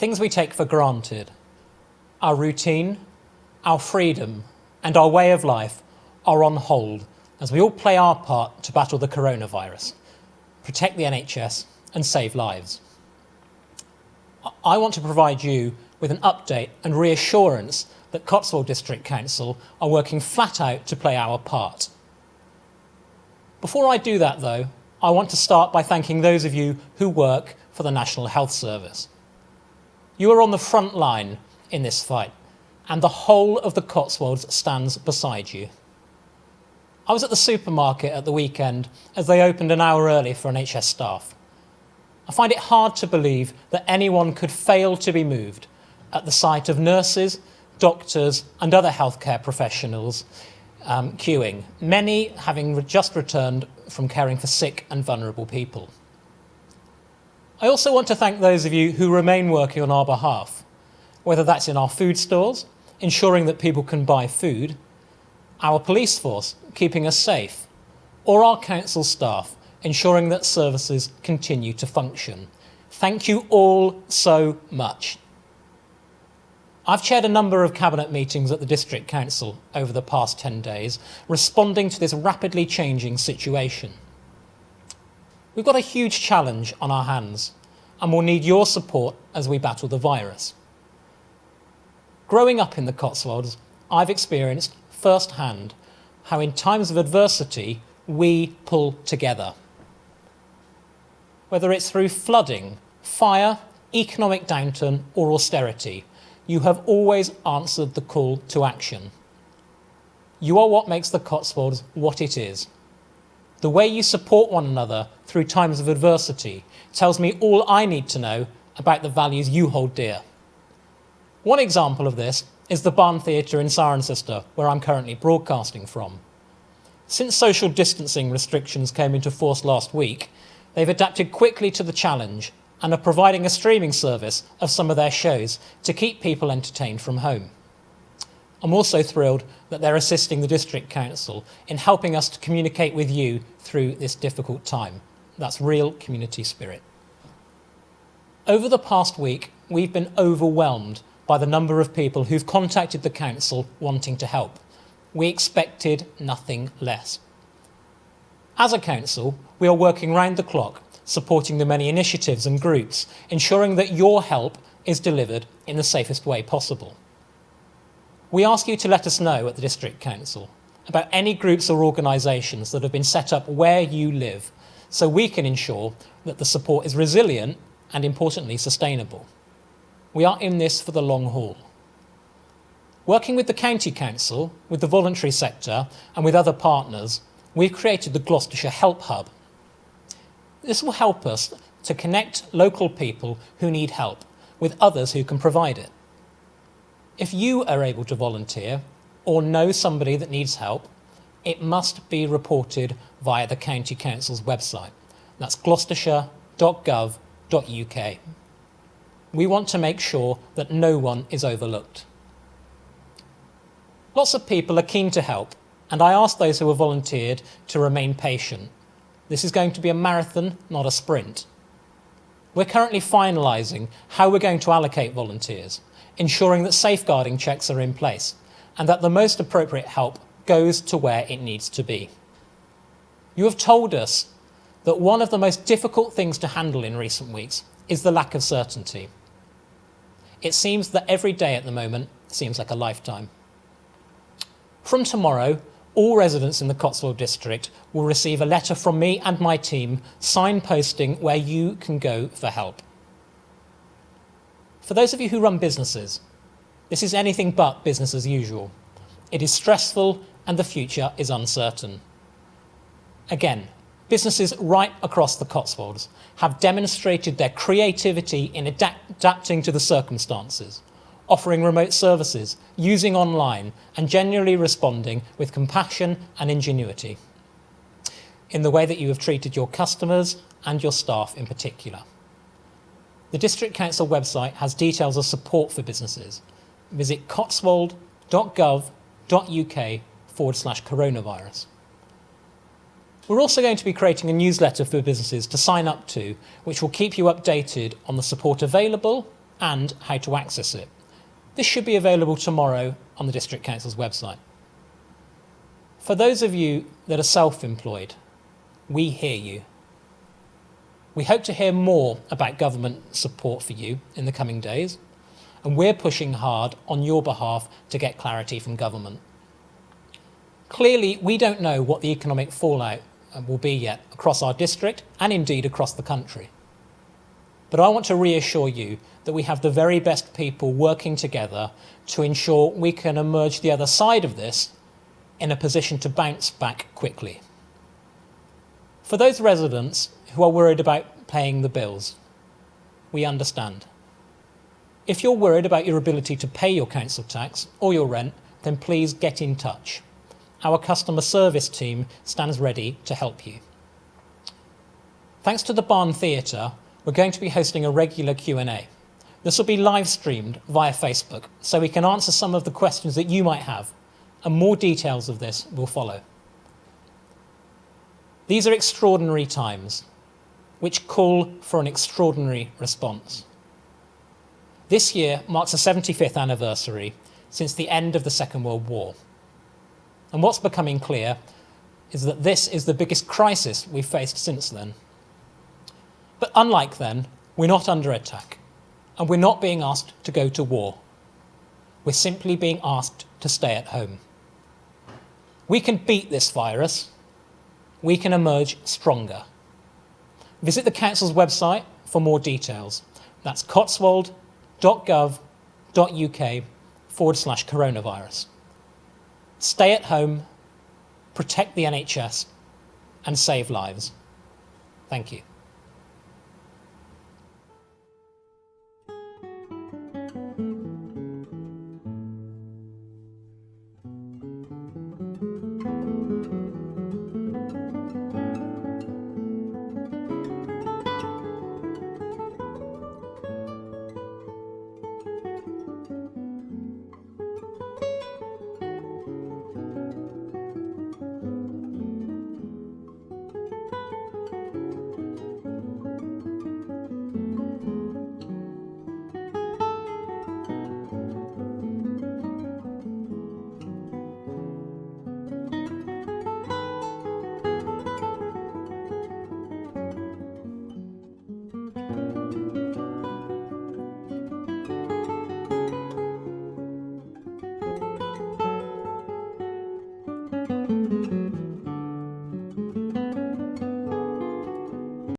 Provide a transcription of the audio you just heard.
Things we take for granted, our routine, our freedom, and our way of life are on hold as we all play our part to battle the coronavirus, protect the NHS, and save lives. I want to provide you with an update and reassurance that Cotswold District Council are working flat out to play our part. Before I do that, though, I want to start by thanking those of you who work for the National Health Service. You are on the front line in this fight, and the whole of the Cotswolds stands beside you. I was at the supermarket at the weekend as they opened an hour early for NHS staff. I find it hard to believe that anyone could fail to be moved at the sight of nurses, doctors and other healthcare professionals queuing, many having just returned from caring for sick and vulnerable people. I also want to thank those of you who remain working on our behalf, whether that's in our food stores, ensuring that people can buy food, our police force keeping us safe, or our council staff ensuring that services continue to function. Thank you all so much. I've chaired a number of cabinet meetings at the District Council over the past 10 days, responding to this rapidly changing situation. We've got a huge challenge on our hands, and we'll need your support as we battle the virus. Growing up in the Cotswolds, I've experienced firsthand how in times of adversity, we pull together. Whether it's through flooding, fire, economic downturn, or austerity, you have always answered the call to action. You are what makes the Cotswolds what it is. The way you support one another through times of adversity tells me all I need to know about the values you hold dear. One example of this is the Barn Theatre in Cirencester, where I'm currently broadcasting from. Since social distancing restrictions came into force last week, they've adapted quickly to the challenge and are providing a streaming service of some of their shows to keep people entertained from home. I'm also thrilled that they're assisting the District Council in helping us to communicate with you through this difficult time. That's real community spirit. Over the past week, we've been overwhelmed by the number of people who've contacted the Council wanting to help. We expected nothing less. As a council, we are working round the clock, supporting the many initiatives and groups, ensuring that your help is delivered in the safest way possible. We ask you to let us know at the District Council about any groups or organisations that have been set up where you live, so we can ensure that the support is resilient and, importantly, sustainable. We are in this for the long haul. Working with the County Council, with the voluntary sector and with other partners, we've created the Gloucestershire Help Hub. This will help us to connect local people who need help with others who can provide it. If you are able to volunteer or know somebody that needs help, it must be reported via the County Council's website. That's gloucestershire.gov.uk. We want to make sure that no one is overlooked. Lots of people are keen to help, and I ask those who have volunteered to remain patient. This is going to be a marathon, not a sprint. We're currently finalising how we're going to allocate volunteers, ensuring that safeguarding checks are in place and that the most appropriate help goes to where it needs to be. You have told us that one of the most difficult things to handle in recent weeks is the lack of certainty. It seems that every day at the moment seems like a lifetime. From tomorrow, all residents in the Cotswold District will receive a letter from me and my team signposting where you can go for help. For those of you who run businesses, this is anything but business as usual. It is stressful and the future is uncertain. Again, businesses right across the Cotswolds have demonstrated their creativity in adapting to the circumstances, offering remote services, using online, and genuinely responding with compassion and ingenuity in the way that you have treated your customers and your staff in particular. The District Council website has details of support for businesses. Visit cotswold.gov.uk/coronavirus. We're also going to be creating a newsletter for businesses to sign up to, which will keep you updated on the support available and how to access it. This should be available tomorrow on the District Council's website. For those of you that are self-employed, we hear you. We hope to hear more about government support for you in the coming days, and we're pushing hard on your behalf to get clarity from government. Clearly, we don't know what the economic fallout will be yet across our district and indeed across the country. But I want to reassure you that we have the very best people working together to ensure we can emerge the other side of this in a position to bounce back quickly. For those residents who are worried about paying the bills, we understand. If you're worried about your ability to pay your council tax or your rent, then please get in touch. Our customer service team stands ready to help you. Thanks to the Barn Theatre, we're going to be hosting a regular Q&A. This will be live streamed via Facebook, so we can answer some of the questions that you might have, and more details of this will follow. These are extraordinary times, which call for an extraordinary response. This year marks the 75th anniversary since the end of the Second World War. And what's becoming clear is that this is the biggest crisis we've faced since then. But unlike then, we're not under attack, and we're not being asked to go to war. We're simply being asked to stay at home. We can beat this virus. We can emerge stronger. Visit the Council's website for more details. That's cotswold.gov.uk/coronavirus. Stay at home, protect the NHS, and save lives. Thank you.